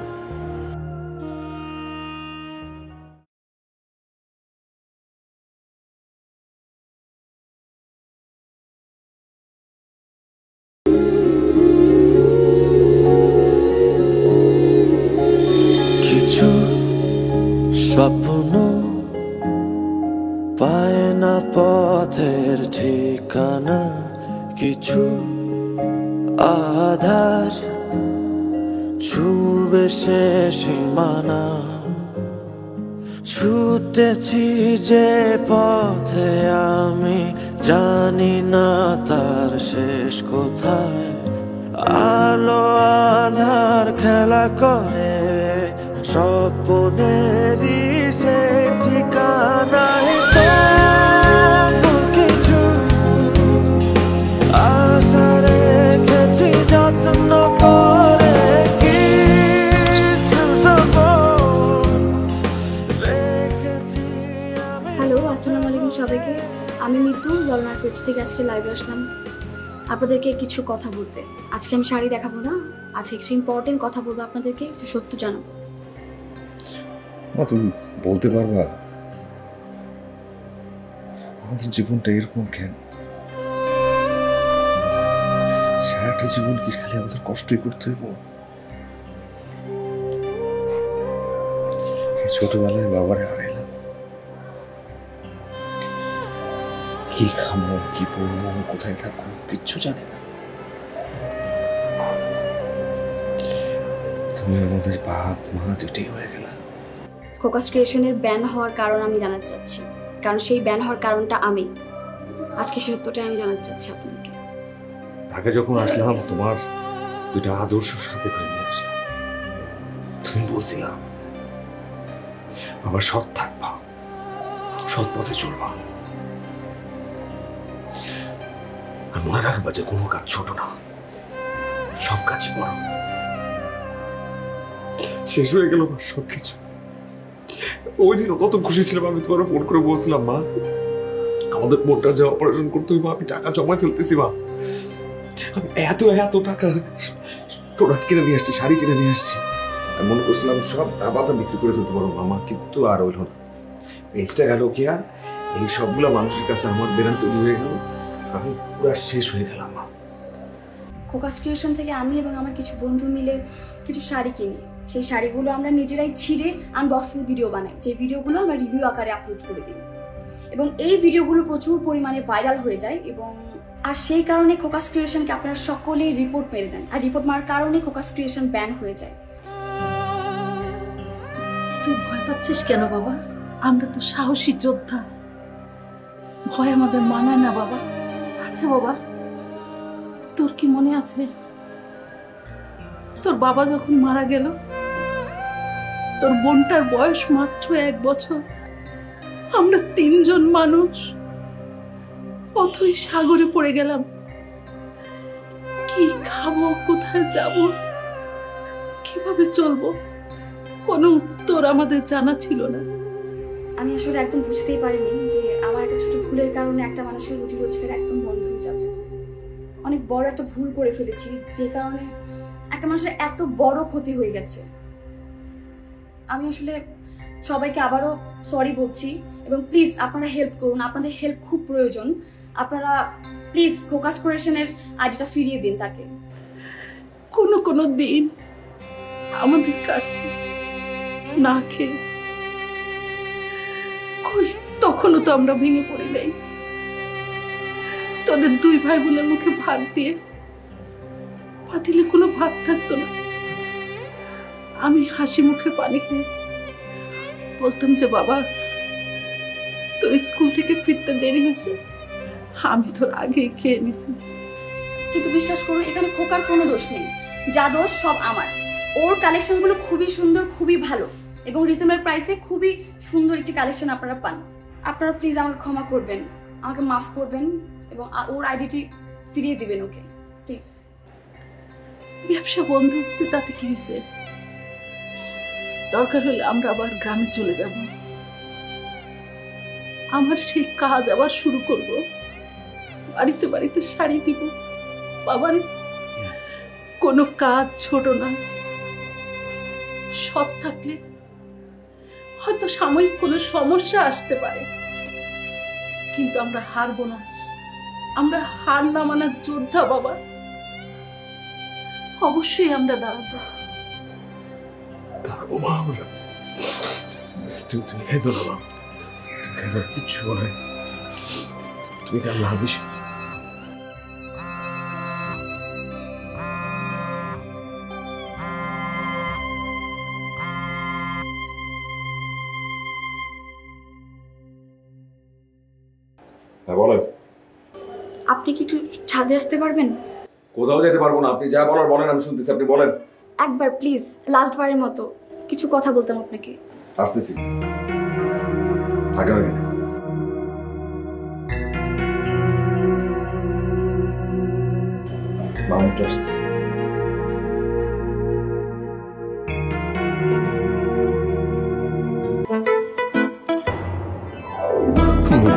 কিছু স্বপ্ন পায় না পথের ঠিকানা, কিছু আধার ছুবে সে সীমানা। ছুটেছি যে পথে আমি জানি না তার শেষ কোথায়। আলো আধার খেলা করে স্বপ্নেরই সে ঠিকানায়। কিছু আশা রেখেছি যত্ন করে, কিছু রেখেছি। হ্যালো, আসসালামু আলাইকুম সবাইকে। আমি মিতু, ললনার পেজ থেকে আজকে লাইভে আসলাম। আপনাদেরকে কিছু কথা বলতে। আজকে আমি শাড়ি দেখাবো না, আজকে কিছু ইম্পর্টেন্ট কথা বলবো আপনাদেরকে, কিছু সত্য জানাবো। তুমি বলতে পারবা আমাদের জীবনটা এরকম কেন? সারাটা জীবন কি খালি আমাদের কষ্টই করতে হইব? ছোটবেলায় বাবারে হারাইলাম, কি খামো কি পড়বো কোথায় থাকবো কিচ্ছু জানি না। তুমি আমাদের বাপ মা দুটেই হয়ে গেলা। ফোকাস ক্রিয়েশনের ব্যান হওয়ার কারণ আমি জানাতে চাচ্ছি, কারণ সেই ব্যান হওয়ার কারণটা আমি। আজকে সেই সত্যটা আমি জানাতে চাচ্ছি আপনাকে। আগে যখন আসলাম তোমার দুইটা আদর্শ সাথে করে নিয়ে আসলাম। তুমি বলছিলাম আবার সৎ থাকবা, সৎ পথে চলবা, আর মনে রাখবা যে কোনো কাজ ছোট না, সব কাজই বড়। শেষ হয়ে গেল সবকিছু। ওই দিন কত খুশি ছিলাম, আমি তোমার ফোন করে বলছিলাম মা আমাদের বোনটার যে অপারেশন করতে হইব, আমি টাকা জমা ফেলতেছি মা। আমি এত এত টাকা প্রোডাক্ট কিনে নিয়ে আসছি, শাড়ি কিনে নিয়ে আসছি, আমি মনে করছিলাম সব দাবাটা বিক্রি করে ফেলতে পারবো মামা, কিন্তু আর হইল না। এক্সট্রা গেল কি আর এই সবগুলো মানুষের কাছে আমার দেনা তৈরি হয়ে গেল, আমি পুরো শেষ হয়ে গেলাম মা। ফোকাস ক্রিয়েশন থেকে আমি এবং আমার কিছু বন্ধু মিলে কিছু শাড়ি কিনি। সেই শাড়িগুলো আমরা নিজেরাই ছিঁড়ে আনবক্সিং ভিডিও বানাই, যে ভিডিওগুলো আমরা রিভিউ আকারে আপলোড করে দিই এবং এই ভিডিওগুলো প্রচুর পরিমাণে ভাইরাল হয়ে যায়। এবং আর সেই কারণে ফোকাস ক্রিয়েশনকে আপনারা সকলেই রিপোর্ট মেরে দেন, আর রিপোর্ট মারার কারণে ফোকাস ক্রিয়েশন ব্যান হয়ে যায়। তুই ভয় পাচ্ছিস কেন বাবা? আমরা তো সাহসী যোদ্ধা, ভয় আমাদের মানায় না বাবা। আচ্ছা বাবা, তোর কি মনে আছে তোর বাবা যখন মারা গেল, তোর বোনটার বয়স মাত্র 1 বছর, আমরা 3 জন মানুষ অথই সাগরে পড়ে গেলাম। কি খাবো, কোথায় যাব, কিভাবে চলবো, কোনো উত্তর আমাদের জানা ছিল না। আমি আসলে একদম বুঝতেই পারিনি যে আমার একটা ছোট ভুলের কারণে একটা মানুষের রুটি রোজগার একদম বন্ধ হয়ে যাবে। অনেক বড় একটা ভুল করে ফেলেছি, যে কারণে একটা মানুষের এত বড় ক্ষতি হয়ে গেছে। আমি আসলে সবাইকে আবারও সরি বলছি এবং প্লিজ আপনারা হেল্প করুন, আপনাদের হেল্প খুব প্রয়োজন। আপনারা প্লিজ ফোকাস ক্রিয়েশনের আইডিটা ফিরিয়ে দিন তাকে। কোনো দিন আমাদের কাছে না খেয়ে, কই তখনও তো আমরা ভেঙে পড়ি নাই। তোদের 2 ভাই বোনের মুখে ভাত দিয়ে পাতিলে কোনো ভাত থাকতো না। আমি হাসি মুখে পানি খেয়ে বলতাম যে বাবা তোর স্কুল থেকে ফিরতে দেরি হয়েছে, আমি তোর আগেই খেয়ে নিছি। কিন্তু বিশ্বাস করুন এখানে খোকার কোনো দোষ নেই, যা দোষ সব আমার। ওর কালেকশনগুলো খুবই সুন্দর, খুবই ভালো এবং রিজনেবল প্রাইসে খুবই সুন্দর একটি কালেকশন আপনারা পান। আপনারা প্লিজ আমাকে ক্ষমা করবেন, আমাকে মাফ করবেন এবং ওর আইডিটি ফিরিয়ে দিবেন ওকে প্লিজ। ব্যবসা বন্ধ হচ্ছে তাতে কি হয়েছে? দরকার হলে আমরা আবার গ্রামে চলে যাব, আমার সেই কাজ আবার শুরু করব, বাড়িতে বাড়িতে শাড়ি দিব। বাবার কোনো কাজ ছোট না, সৎ থাকলে হয়তো সাময়িক কোনো সমস্যা আসতে পারে, কিন্তু আমরা হারবো না। আমরা হার না মানার যোদ্ধা বাবা, অবশ্যই আমরা দাঁড়াবো। দাঁড়াবো মা, আমরা তুমি খাইতো না মা, খাইতো কিচ্ছু নয়, তুমি কেন ভাবিস? বলেন। আপনি কি একটু ছাদে আসতে পারবেন? কোথাও যেতে পারবো না, আপনি যা বলার বলেন, আমি শুনতেছি, আপনি বলেন। একবার প্লিজ, লাস্ট বারের মতো কিছু কথা বলতাম আপনাকে। আসতেছি, আগে আগে মামুটা আসতেছি।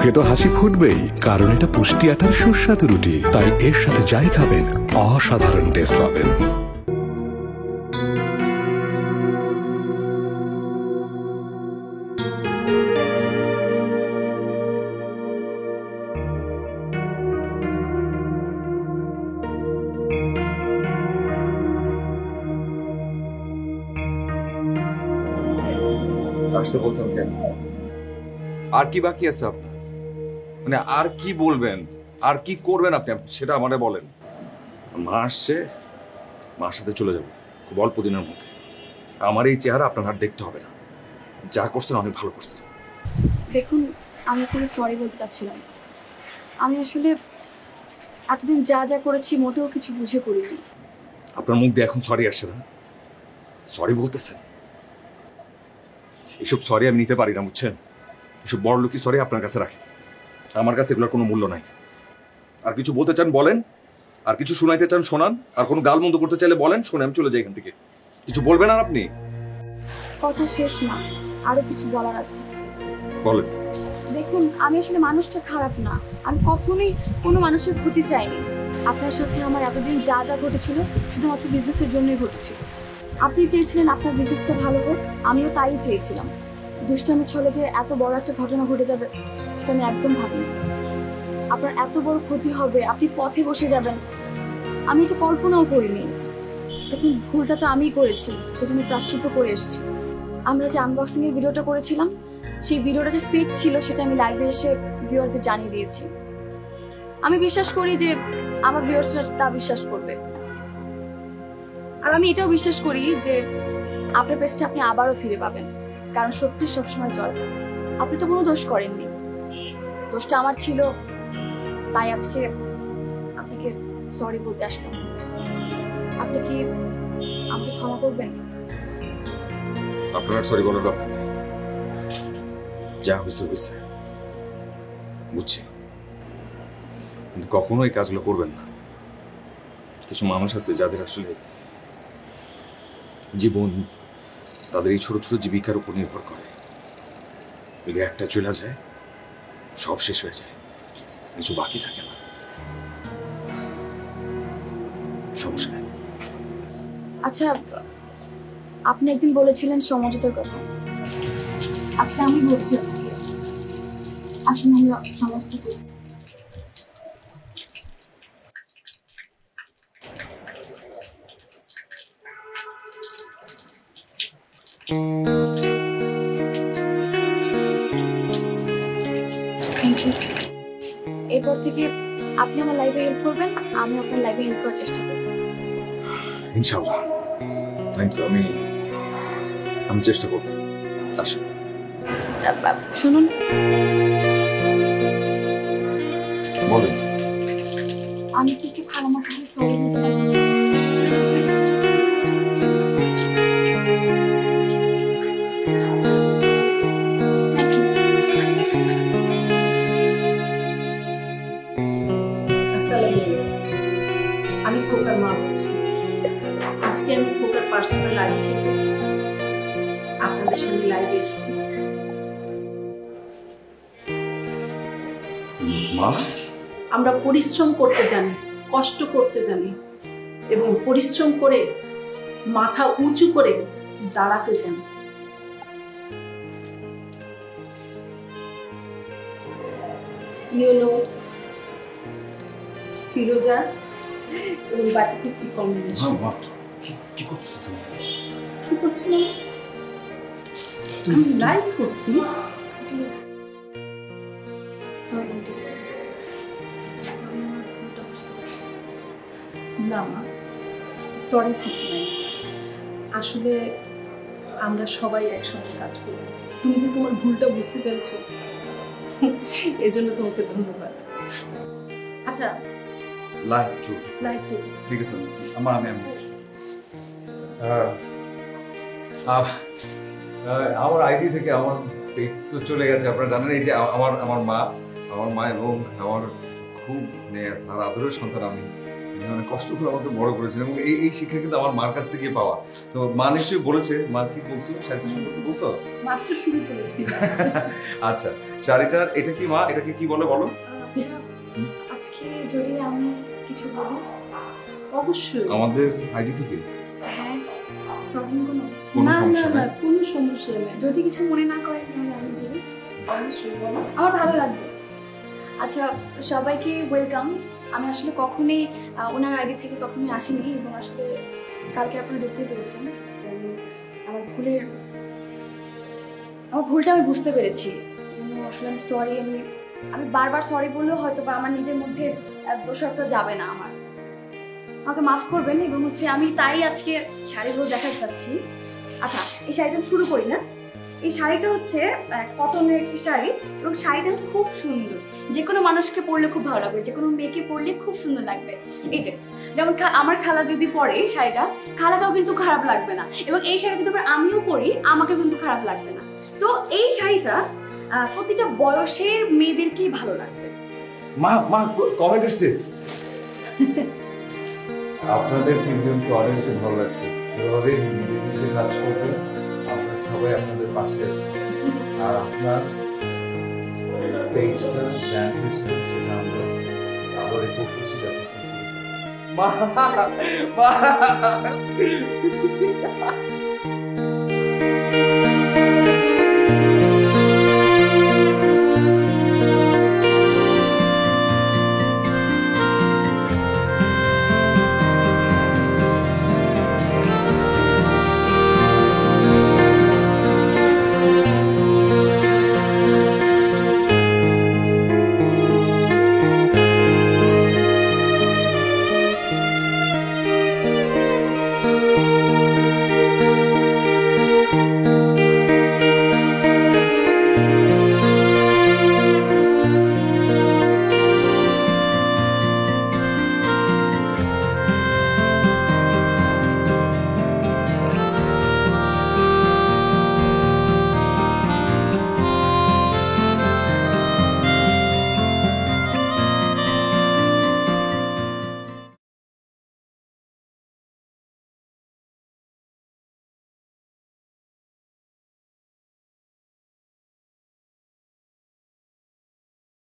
মুখে তো হাসি ফুটবেই, কারণ এটা পুষ্টি আটার সুস্বাদু রুটি। তাই এর সাথে যাই খাবেন অসাধারণ টেস্ট পাবেন। আসতে বলছেন কেন? আর কি বাকি আছে আপনার? মানে আর কি বলবেন, আর কি করবেন আপনি, সেটা আমারে বলেন। মা আসছে, মার সাথে চলে যাবো খুব অল্প দিনের মধ্যে। আমার এই চেহারা আপনার আর দেখতে হবে না। যা করছেন অনেক ভালো করছেন। দেখুন, আমি আপনাকে সরি বলতে চাচ্ছিলাম। আমি আসলে এতদিন যা যা করেছি মোটেও কিছু বুঝে করিনি। আপনার মুখ দিয়ে এখন সরি আসে না? সরি বলতেছেন? এসব সরি আমি নিতে পারি না, বুঝছেন? এসব বড় লোকই সরি আপনার কাছে রাখে, আমার কাছে এগুলোর কোনো মূল্য নাই। আর কিছু বলতে চান বলেন, আর কিছু শোনাইতে চান শোনান, আর কোনো গাল মন্দ করতে চাইলে বলেন, শুনে আমি চলে যাই এখান থেকে। কিছু বলবেন আর আপনি? কথা শেষ না, আরো কিছু বলার আছে। বলেন। দেখুন, আমি আসলে মানুষটা খারাপ না, আমি কখনোই কোনো মানুষের ক্ষতি চাইনি। আপনার সাথে আমার এতদিন যা যা ঘটেছিল শুধুমাত্র বিজনেসের জন্যই ঘটেছিল। আপনি চেয়েছিলেন আপনার বিজনেসটা ভালো হোক, আমিও তাই চেয়েছিলাম। দুষ্টামি ছলে যে এত বড় একটা ঘটনা ঘটে যাবে সেটা আমি একদম ভাবিনি। আপনার এত বড় ক্ষতি হবে, আপনি পথে বসে যাবেন, আমি এটা কল্পনাও করিনি। দেখুন, ভুলটা তো আমিই করেছি, সেটা আমি প্রায়শ্চিত্ত করে এসেছি। আমরা যে আনবক্সিং এর ভিডিওটা করেছিলাম, সেই ভিডিওটা যে ফেক ছিল সেটা আমি লাইভে এসে ভিউয়ারদের জানিয়ে দিয়েছি। আমি বিশ্বাস করি যে আমার ভিউয়ার্সরা তা বিশ্বাস করবে, আর আমি এটাও বিশ্বাস করি যে আপনার পেজটা আপনি আবারও ফিরে পাবেন, কারণ সত্যি সবসময় জয় পায়। আপনি তো কোনো দোষ করেননি, দোষটা আমার ছিল, তাই আজকে আপনাকে সরি বলতে আসলাম। আপনি কি আমাকে ক্ষমা করবেন? আপনার সরি বলার দরকার নেই, যা হয়েছে হয়েছে, বুঝছি। কিন্তু কখনো এই কাজগুলো করবেন না। কিছু মানুষ আছে যাদের আসলে জীবন তাদের এই ছোট ছোট জীবিকার উপর নির্ভর করে। যদি একটা চলে যায়, সব শেষ হয়ে যায়, কিছু বাকি থাকে না। সমস্যা নেই। আচ্ছা, আপনি একদিন বলেছিলেন সমঝোতার কথা, আজকে আমি বলছি আপনাকে, আসলে আমরা সমঝোতা করি। এরপর থেকে আপনি আমার লাইভে হেল্প করবেন, আমি আপনার লাইভে হেল্প করার চেষ্টা করব। ইনশাআল্লাহ। Thank you. আমি চেষ্টা করব। আসুন। শুনুন, বলেন। আমি কি একটু খালামার কাছে সরি বলতে পারি? আমি খোকার মা বলছি। আজকে আমি খোকার পার্সোনাল লাইভ থেকে আপনাদের সঙ্গে লাইভে এসেছি। মা, আমরা পরিশ্রম করতে জানি, কষ্ট করতে জানি, এবং পরিশ্রম করে মাথা উঁচু করে দাঁড়াতে জানি। ইয়েলো, ফিরোজা এবং বাটিতে কি কম্বিনেশন। কি করছো তুমি? কি করছি না, আমি লাইভ করছি। না মা, সরি কিছু নাই। আসলে আমরা সবাই একসঙ্গে কাজ করি। তুমি যে তোমার ভুলটা বুঝতে পেরেছো, এজন্য তোমাকে ধন্যবাদ। আচ্ছা, লাইভ চলছে। লাইভ চলছে। ঠিক আছে আমি আমার আইডি থেকে আমার পেজ তো চলে গেছে। আপনারা জানেন, এই যে আমার মা এবং আমার খুব তার আদরের সন্তান আমি মানে কষ্ট করে আমাকে বড় করেছেন এবং এই শিক্ষা কিন্তু আমার মার কাছ থেকে পাওয়া। তো মা নিশ্চয়ই বলেছে, মা কি বলছো শাড়িটা সম্পর্কে বলছো? মাত্র শুরু করেছি। আচ্ছা, শাড়িটার এটা কি মা, এটাকে কি বলে বলো? আচ্ছা, আজকে যদি আমি কিছু বলি? অবশ্যই। আমাদের আইডি থেকে? হ্যাঁ, প্রবলেম কোনো? কোনো না না সমস্যা না, নাই। কোনো সমস্যা নেই। যদি কিছু মনে না করেন তাহলে আমি বলি। অবশ্যই বলো। আমার ভালো লাগবে। আচ্ছা, সবাইকে ওয়েলকাম। আমি আসলে কখনোই ওনার আইডি থেকে কখনোই আসিনি এবং আসলে কালকে আপনারা দেখতেই পেরেছেন যে আমি আমার ভুলটা আমি বুঝতে পেরেছি। আসলে আমি সরি, আমি বারবার সরি বললেও হয়তো বা আমার নিজের মধ্যে দোষারোপটা যাবে না আমার। আমাকে মাফ করবেন এবং আমি তাই আজকে শাড়িগুলো দেখাতে চাচ্ছি। আচ্ছা, এই শাড়িটা শুরু করি না? এই শাড়িটা কটনের একটি শাড়ি এবং শাড়িটা খুব সুন্দর, যে কোনো মানুষকে পরলে খুব ভালো লাগবে, যে কোনো মেয়েকে পরলে খুব সুন্দর লাগবে। এই যে যেমন আমার খালা যদি পরে এই শাড়িটা, খালাকেও কিন্তু খারাপ লাগবে না, এবং এই শাড়িটা যদি আমিও পরি আমাকে কিন্তু খারাপ লাগবে না। তো এই শাড়িটা প্রতিটা বয়সের মেয়েদেরকেই ভালো লাগবে। মা মা কমেন্ট এসছে। আপনাদের তিনজনকে অনেক বেশি ভালো লাগছে। এভাবে নিজে কাজ করবে, আমরা সবাই আপনাদের পাশে আছি। আর আপনার পেজটা ব্র্যান্ড হিসেবে সেটা আমরা আবার রিপোর্ট করছি যাতে মা